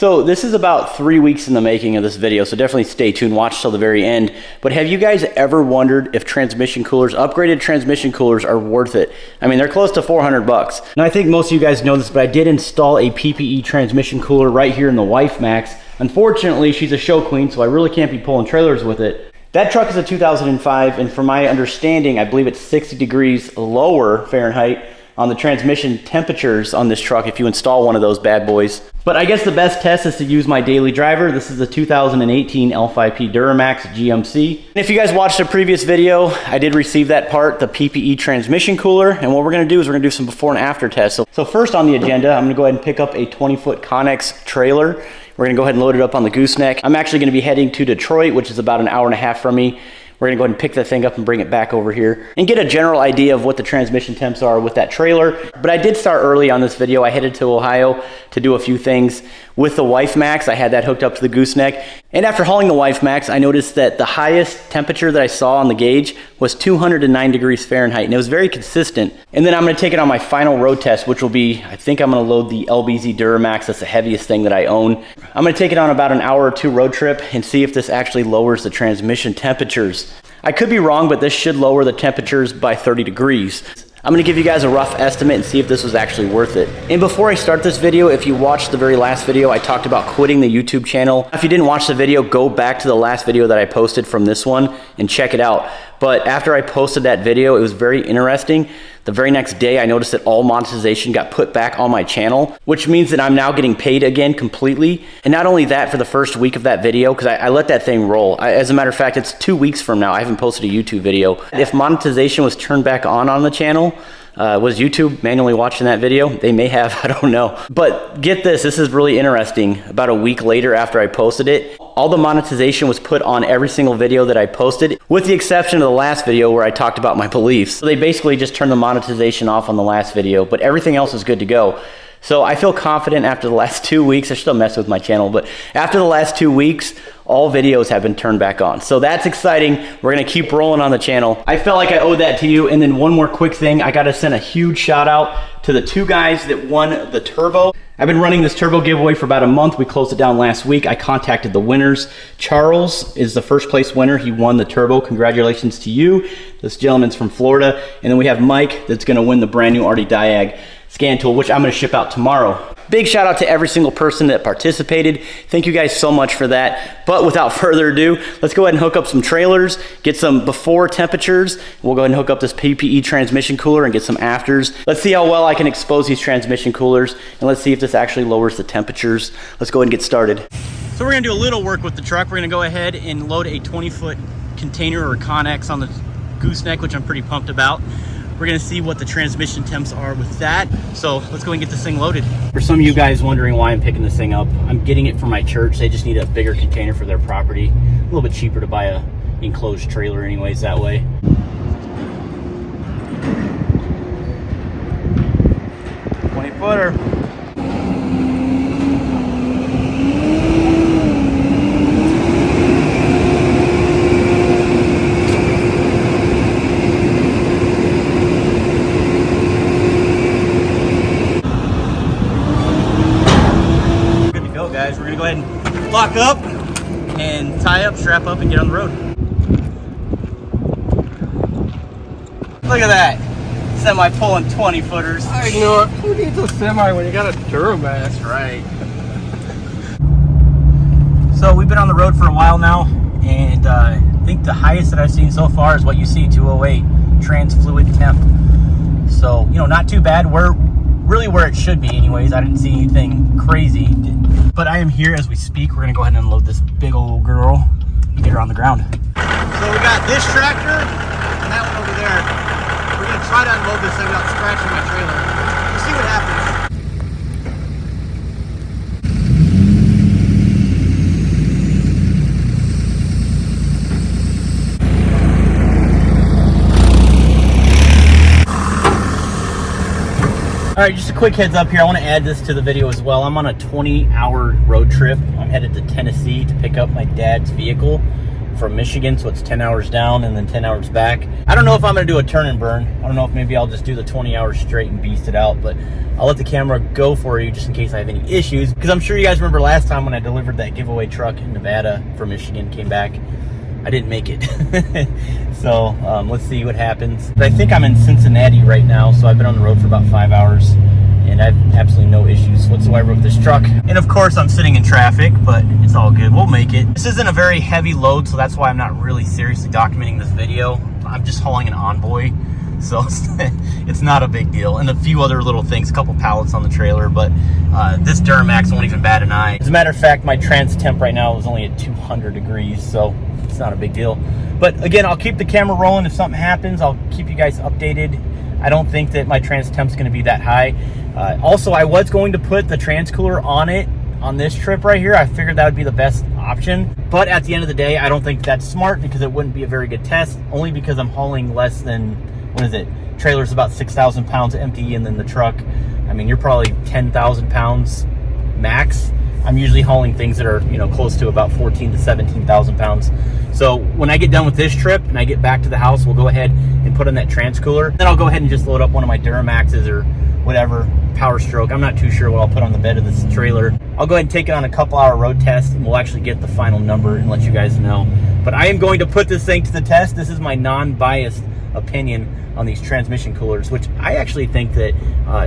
So this is about 3 weeks in the making of this video, so definitely stay tuned, watch till the very end. But have you guys ever wondered if transmission coolers, upgraded transmission coolers, are worth it? I mean, they're close to 400 bucks. Now I think most of you guys know this, but I did install a PPE transmission cooler right here in the Wife Max. Unfortunately, she's a show queen, so I really can't be pulling trailers with it. That truck is a 2005, and from my understanding, I believe it's 60 degrees lower Fahrenheit on the transmission temperatures on this truck if you install one of those bad boys. But I guess the best test is to use my daily driver. This is the 2018 L5P Duramax GMC. And if you guys watched a previous video, I did receive that part, the PPE transmission cooler. And what we're gonna do is we're gonna do some before and after tests. So first on the agenda, I'm gonna go ahead and pick up a 20-foot Conex trailer. We're gonna go ahead and load it up on the gooseneck. I'm actually gonna be heading to Detroit, which is about an hour and a half from me. We're gonna go ahead and pick that thing up and bring it back over here and get a general idea of what the transmission temps are with that trailer. But I did start early on this video. I headed to Ohio to do a few things with the Wife Max. I had that hooked up to the gooseneck. And after hauling the Wife Max, I noticed that the highest temperature that I saw on the gauge was 209 degrees Fahrenheit, and it was very consistent. And then I'm gonna take it on my final road test, which will be, I think I'm gonna load the LBZ Duramax. That's the heaviest thing that I own. I'm gonna take it on about an hour or two road trip and see if this actually lowers the transmission temperatures. I could be wrong, but this should lower the temperatures by 30 degrees. I'm gonna give you guys a rough estimate and see if this was actually worth it. And before I start this video, if you watched the very last video, I talked about quitting the YouTube channel. If you didn't watch the video, go back to the last video that I posted from this one and check it out. But after I posted that video, it was very interesting. The very next day, I noticed that all monetization got put back on my channel, which means that I'm now getting paid again completely. And not only that, for the first week of that video, because I let that thing roll. As a matter of fact, it's 2 weeks from now. I haven't posted a YouTube video. If monetization was turned back on the channel, was YouTube manually watching that video? They may have, I don't know. But get this is really interesting. About a week later after I posted it, all the monetization was put on every single video that I posted, with the exception of the last video where I talked about my beliefs. So they basically just turned the monetization off on the last video, but everything else is good to go. So I feel confident after the last 2 weeks. I still mess with my channel, but after the last 2 weeks, all videos have been turned back on. So that's exciting. We're gonna keep rolling on the channel. I felt like I owed that to you. And then one more quick thing, I gotta send a huge shout out to the 2 guys that won the turbo. I've been running this turbo giveaway for about a month. We closed it down last week. I contacted the winners. Charles is the first place winner. He won the turbo. Congratulations to you. This gentleman's from Florida. And then we have Mike that's gonna win the brand new Arty Diag scan tool, which I'm gonna ship out tomorrow. Big shout out to every single person that participated. Thank you guys so much for that. But without further ado, let's go ahead and hook up some trailers, get some before temperatures. We'll go ahead and hook up this PPE transmission cooler and get some afters. Let's see how well I can expose these transmission coolers, and let's see if this actually lowers the temperatures. Let's go ahead and get started. So we're gonna do a little work with the truck. We're gonna go ahead and load a 20-foot container or Conex on the gooseneck, which I'm pretty pumped about. We're gonna see what the transmission temps are with that. So let's go and get this thing loaded. For some of you guys wondering why I'm picking this thing up, I'm getting it from my church. They just need a bigger container for their property. A little bit cheaper to buy a enclosed trailer anyways that way. Footer. Good to go, guys. We're gonna go ahead and lock up and tie up, strap up, and get on the road. Look at that. Semi pulling 20 footers. I know it. Who needs a semi when you got a Duramax? Right. So we've been on the road for a while now, and I think the highest that I've seen so far is what you see, 208 trans fluid temp. So, you know, not too bad. We're really where it should be anyways. I didn't see anything crazy. But I am here as we speak. We're gonna go ahead and unload this big old girl and get her on the ground. So we got this tractor and that one over there. We're gonna try to unload this thing without scratching my trailer. We'll see what happens. All right, just a quick heads up here. I want to add this to the video as well. I'm on a 20-hour road trip. I'm headed to Tennessee to pick up my dad's vehicle from Michigan, so it's 10 hours down and then 10 hours back. I don't know if I'm gonna do a turn and burn. I don't know if maybe I'll just do the 20 hours straight and beast it out, but I'll let the camera go for you just in case I have any issues, because I'm sure you guys remember last time when I delivered that giveaway truck in Nevada from Michigan, came back, I didn't make it. So let's see what happens. But I think I'm in Cincinnati right now, so I've been on the road for about 5 hours and I have absolutely no issues whatsoever with this truck. And of course I'm sitting in traffic, but it's all good, we'll make it. This isn't a very heavy load, so that's why I'm not really seriously documenting this video. I'm just hauling an Envoy, so it's not a big deal. And a few other little things, a couple pallets on the trailer, but this Duramax won't even bat an eye. As a matter of fact, my trans temp right now is only at 200 degrees, so it's not a big deal. But again, I'll keep the camera rolling. If something happens, I'll keep you guys updated. I don't think that my trans temp's gonna be that high. Also, I was going to put the trans cooler on it on this trip right here. I figured that would be the best option. But at the end of the day, I don't think that's smart because it wouldn't be a very good test, only because I'm hauling less than, what is it? Trailer's about 6,000 pounds empty, and then the truck, I mean, you're probably 10,000 pounds max. I'm usually hauling things that are, you know, close to about 14 to 17,000 pounds. So when I get done with this trip and I get back to the house, we'll go ahead and put in that trans cooler. Then I'll go ahead and just load up one of my Duramaxes or whatever, Powerstroke. I'm not too sure what I'll put on the bed of this trailer. I'll go ahead and take it on a couple-hour road test, and we'll actually get the final number and let you guys know. But I am going to put this thing to the test. This is my non-biased opinion on these transmission coolers, which I actually think that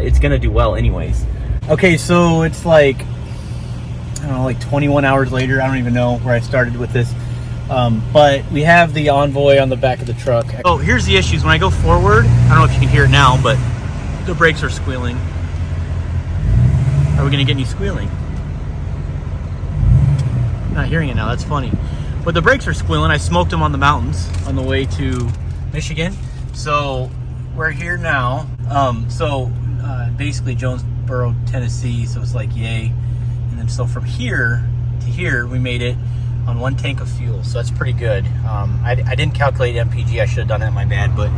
it's gonna do well anyways. Okay, so it's like, I don't know, like 21 hours later. I don't even know where I started with this. But we have the Envoy on the back of the truck. Oh, here's the issues. When I go forward, I don't know if you can hear it now, but the brakes are squealing. Are we gonna get any squealing? Not hearing it now, that's funny. But the brakes are squealing. I smoked them on the mountains on the way to Michigan. So we're here now. Basically Jonesboro, Tennessee. So it's like, yay. And then so from here to here, we made it on 1 tank of fuel. So that's pretty good. I didn't calculate MPG. I should have done that, my bad. But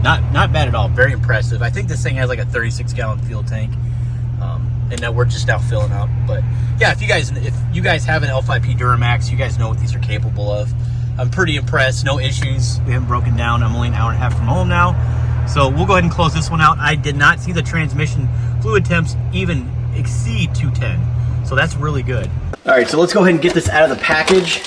not bad at all. Very impressive. I think this thing has like a 36-gallon fuel tank. And now we're just now filling up. But yeah, if you guys have an L5P Duramax, you guys know what these are capable of. I'm pretty impressed. No issues. We haven't broken down. I'm only an hour and a half from home now. So we'll go ahead and close this one out. I did not see the transmission fluid temps even exceed 210. So that's really good. All right, so let's go ahead and get this out of the package.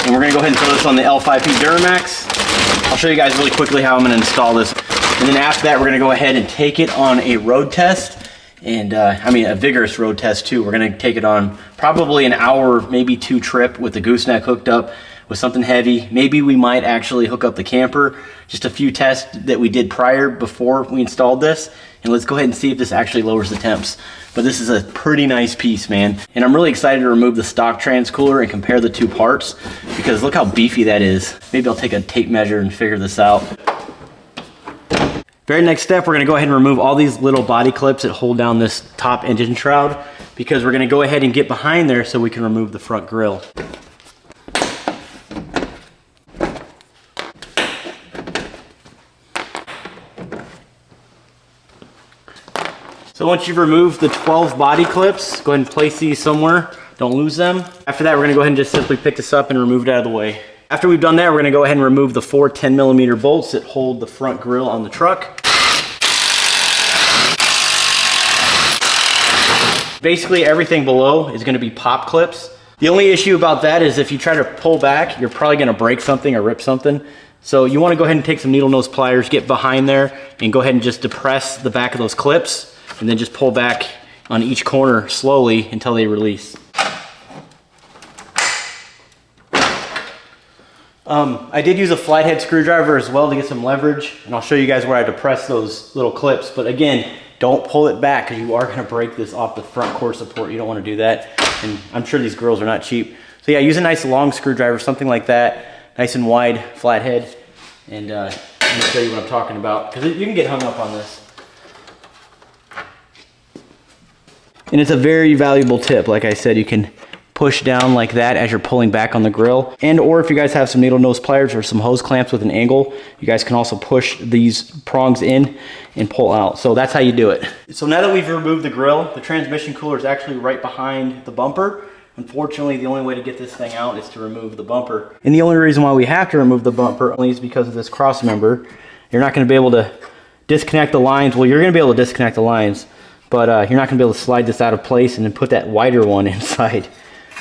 And we're gonna go ahead and throw this on the L5P Duramax. I'll show you guys really quickly how I'm gonna install this. And then after that, we're gonna go ahead and take it on a road test. And I mean, a vigorous road test too. We're gonna take it on probably an hour, maybe 2 trip with the gooseneck hooked up with something heavy. Maybe we might actually hook up the camper. Just a few tests that we did before we installed this. And let's go ahead and see if this actually lowers the temps. But this is a pretty nice piece, man. And I'm really excited to remove the stock trans cooler and compare the 2 parts, because look how beefy that is. Maybe I'll take a tape measure and figure this out. Very next step, we're gonna go ahead and remove all these little body clips that hold down this top engine shroud, because we're gonna go ahead and get behind there so we can remove the front grille. So once you've removed the 12 body clips, go ahead and place these somewhere. Don't lose them. After that, we're gonna go ahead and just simply pick this up and remove it out of the way. After we've done that, we're gonna go ahead and remove the 4 10mm bolts that hold the front grille on the truck. Basically, everything below is gonna be pop clips. The only issue about that is if you try to pull back, you're probably gonna break something or rip something. So you wanna go ahead and take some needle nose pliers, get behind there, and go ahead and just depress the back of those clips, and then just pull back on each corner slowly until they release. I did use a flathead screwdriver as well to get some leverage, and I'll show you guys where I depress those little clips. But again, don't pull it back because you are gonna break this off the front core support. You don't wanna do that. And I'm sure these grills are not cheap. So yeah, use a nice long screwdriver, something like that, nice and wide, flathead. And let me show you what I'm talking about, because you can get hung up on this. And it's a very valuable tip. Like I said, you can push down like that as you're pulling back on the grill. And or if you guys have some needle nose pliers or some hose clamps with an angle, you guys can also push these prongs in and pull out. So that's how you do it. So now that we've removed the grill, the transmission cooler is actually right behind the bumper. Unfortunately, the only way to get this thing out is to remove the bumper. And the only reason why we have to remove the bumper only is because of this cross member. You're not going to be able to disconnect the lines. Well, you're going to be able to disconnect the lines, but you're not going to be able to slide this out of place and then put that wider one inside.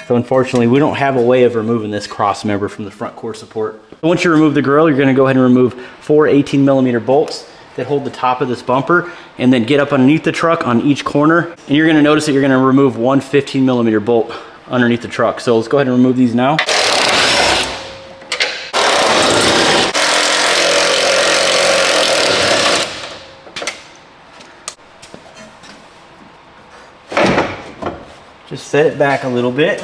So unfortunately, we don't have a way of removing this cross member from the front core support. Once you remove the grill, you're going to go ahead and remove 4 18mm bolts that hold the top of this bumper, and then get up underneath the truck on each corner. And you're going to notice that you're going to remove 1 15mm bolt underneath the truck. So let's go ahead and remove these now. Just set it back a little bit.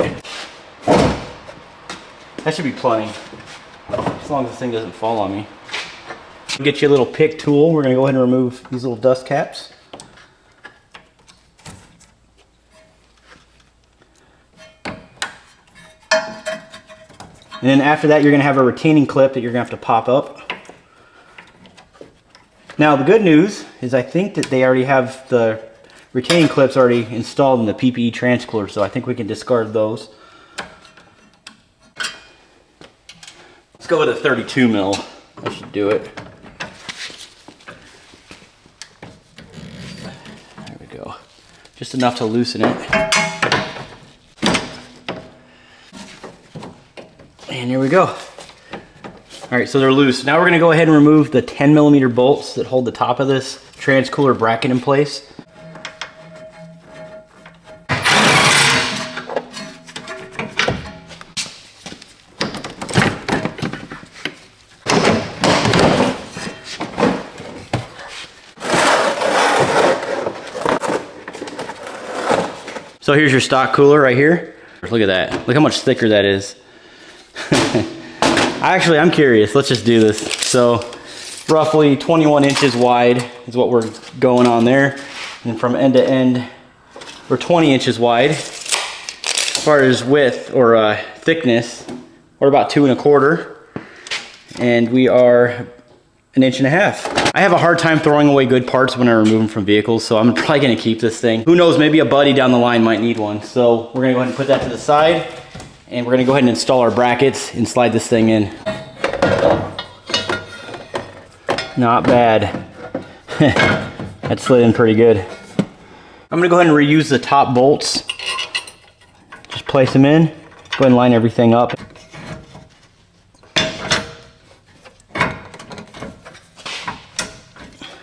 That should be plenty, as long as this thing doesn't fall on me. Get you a little pick tool. We're going to go ahead and remove these little dust caps. And then after that, you're going to have a retaining clip that you're going to have to pop up. Now the good news is I think that they already have the retaining clips already installed in the PPE transcooler, so I think we can discard those. Let's go with a 32 mil. That should do it. There we go. Just enough to loosen it. And here we go. All right, so they're loose. Now we're going to go ahead and remove the 10mm bolts that hold the top of this transcooler bracket in place. So here's your stock cooler right here. Look at that. Look how much thicker that is. Actually, I'm curious. Let's just do this. So roughly 21 inches wide is what we're going on there. And from end to end, we're 20 inches wide. As far as width or thickness, we're about 2 1/4. And we are 1.5 inches. I have a hard time throwing away good parts when I remove them from vehicles, so I'm probably gonna keep this thing. Who knows, maybe a buddy down the line might need one. So we're gonna go ahead and put that to the side, and we're gonna go ahead and install our brackets and slide this thing in. Not bad. That slid in pretty good. I'm gonna go ahead and reuse the top bolts. Just place them in, go ahead and line everything up.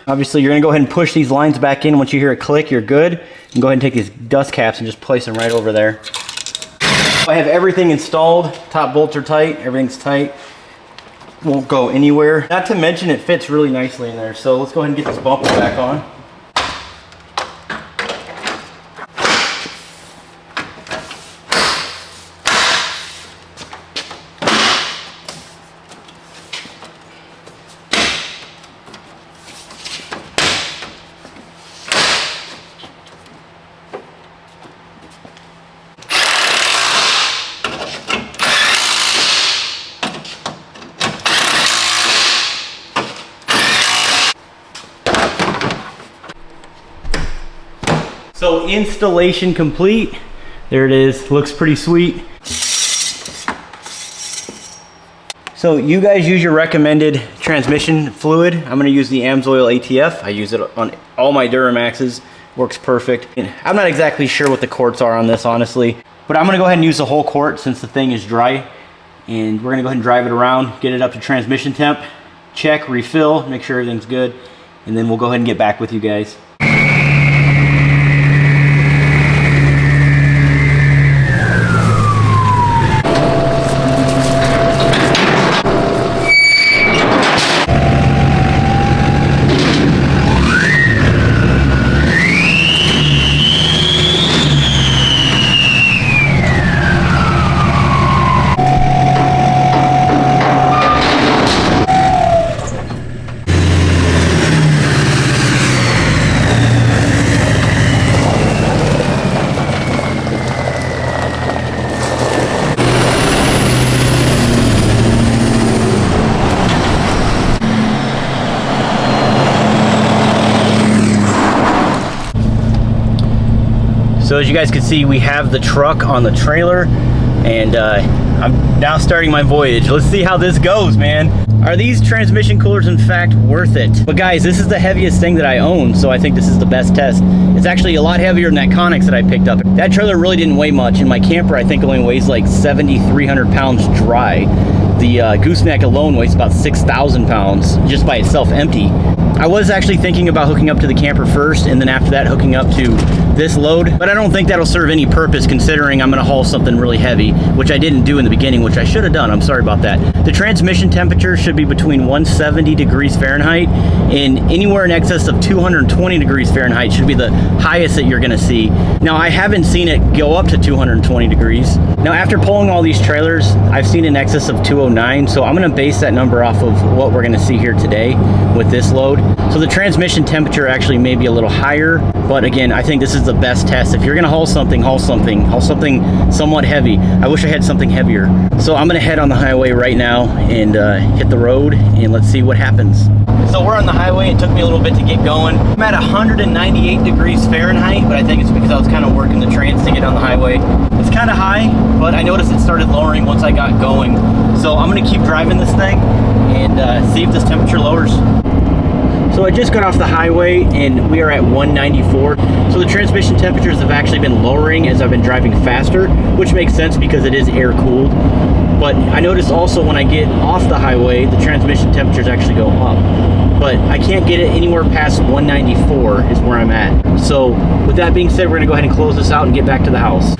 Obviously, you're gonna go ahead and push these lines back in. Once you hear it click, you're good. And go ahead and take these dust caps and just place them right over there. I have everything installed. Top bolts are tight, everything's tight. Won't go anywhere. Not to mention it fits really nicely in there. So let's go ahead and get this bumper back on. So installation complete. There it is, looks pretty sweet. So you guys use your recommended transmission fluid. I'm gonna use the Amsoil ATF. I use it on all my Duramaxes, works perfect. And I'm not exactly sure what the quarts are on this, honestly, but I'm gonna go ahead and use the whole quart since the thing is dry. And we're gonna go ahead and drive it around, get it up to transmission temp, check, refill, make sure everything's good, and then we'll go ahead and get back with you guys. So as you guys can see, we have the truck on the trailer, and I'm now starting my voyage. Let's see how this goes, man. Are these transmission coolers in fact worth it? But guys, this is the heaviest thing that I own, so I think this is the best test. It's actually a lot heavier than that Conex that I picked up. That trailer really didn't weigh much, and my camper I think only weighs like 7,300 pounds dry. The gooseneck alone weighs about 6,000 pounds just by itself empty. I was actually thinking about hooking up to the camper first, and then after that hooking up to this load, but I don't think that'll serve any purpose considering I'm gonna haul something really heavy, which I didn't do in the beginning, which I should have done. I'm sorry about that. The transmission temperature should be between 170 degrees Fahrenheit and anywhere in excess of 220 degrees Fahrenheit should be the highest that you're gonna see. Now, I haven't seen it go up to 220 degrees. Now, after pulling all these trailers, I've seen in excess of 209, so I'm gonna base that number off of what we're gonna see here today with this load. So the transmission temperature actually may be a little higher, but again, I think this is the best test. If you're gonna haul something somewhat heavy. I wish I had something heavier. So I'm gonna head on the highway right now and hit the road, and let's see what happens. So we're on the highway. It took me a little bit to get going. I'm at 198 degrees Fahrenheit, but I think it's because I was kind of working the trans to get on the highway. It's kind of high, but I noticed it started lowering once I got going. So I'm gonna keep driving this thing and see if this temperature lowers. So I just got off the highway and we are at 194. So the transmission temperatures have actually been lowering as I've been driving faster, which makes sense because it is air cooled. But I noticed also when I get off the highway, the transmission temperatures actually go up. But I can't get it anywhere past 194 is where I'm at. So with that being said, we're gonna go ahead and close this out and get back to the house.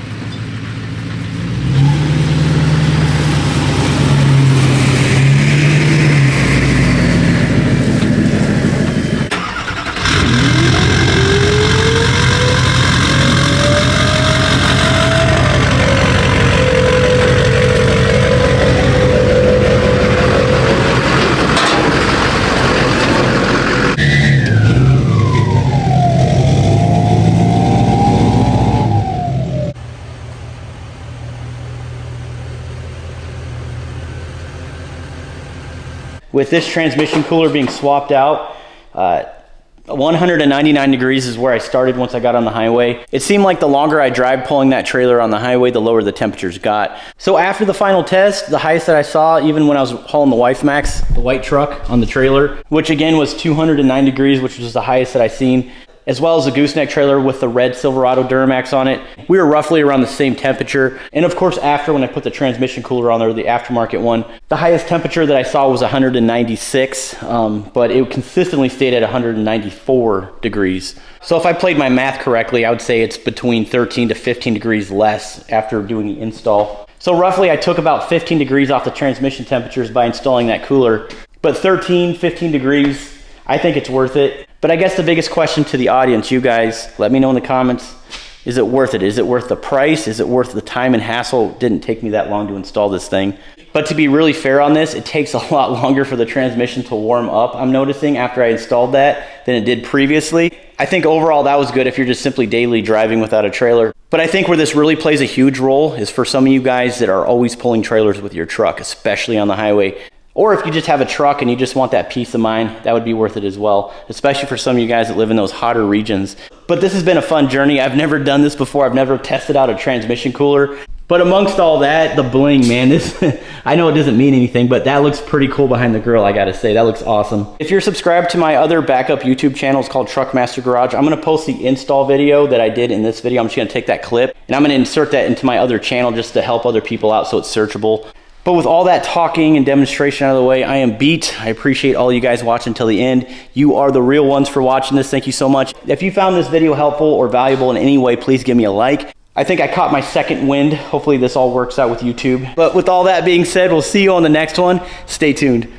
With this transmission cooler being swapped out, 199 degrees is where I started once I got on the highway. It seemed like the longer I drive pulling that trailer on the highway, the lower the temperatures got. So after the final test, the highest that I saw, even when I was hauling the Wife Max, the white truck on the trailer, which again was 209 degrees, which was the highest that I seen, as well as the gooseneck trailer with the red Silverado Duramax on it. We were roughly around the same temperature. And of course, after when I put the transmission cooler on there, the aftermarket one, the highest temperature that I saw was 196, but it consistently stayed at 194 degrees. So if I played my math correctly, I would say it's between 13 to 15 degrees less after doing the install. So roughly I took about 15 degrees off the transmission temperatures by installing that cooler, but 13, 15 degrees, I think it's worth it. But I guess the biggest question to the audience, you guys, let me know in the comments, is it worth it? Is it worth the price? Is it worth the time and hassle? It didn't take me that long to install this thing. But to be really fair on this, it takes a lot longer for the transmission to warm up, I'm noticing, after I installed that than it did previously. I think overall that was good if you're just simply daily driving without a trailer. But I think where this really plays a huge role is for some of you guys that are always pulling trailers with your truck, especially on the highway. Or if you just have a truck and you just want that peace of mind, that would be worth it as well, especially for some of you guys that live in those hotter regions. But this has been a fun journey. I've never done this before. I've never tested out a transmission cooler. But amongst all that, the bling, man, this, I know it doesn't mean anything, but that looks pretty cool behind the grill, I gotta say. That looks awesome. If you're subscribed to my other backup YouTube channel, it's called Truckmaster Garage, I'm gonna post the install video that I did in this video. I'm just gonna take that clip and I'm gonna insert that into my other channel just to help other people out so it's searchable. But with all that talking and demonstration out of the way, I am beat. I appreciate all you guys watching till the end. You are the real ones for watching this. Thank you so much. If you found this video helpful or valuable in any way, please give me a like. I think I caught my second wind. Hopefully this all works out with YouTube. But with all that being said, we'll see you on the next one. Stay tuned.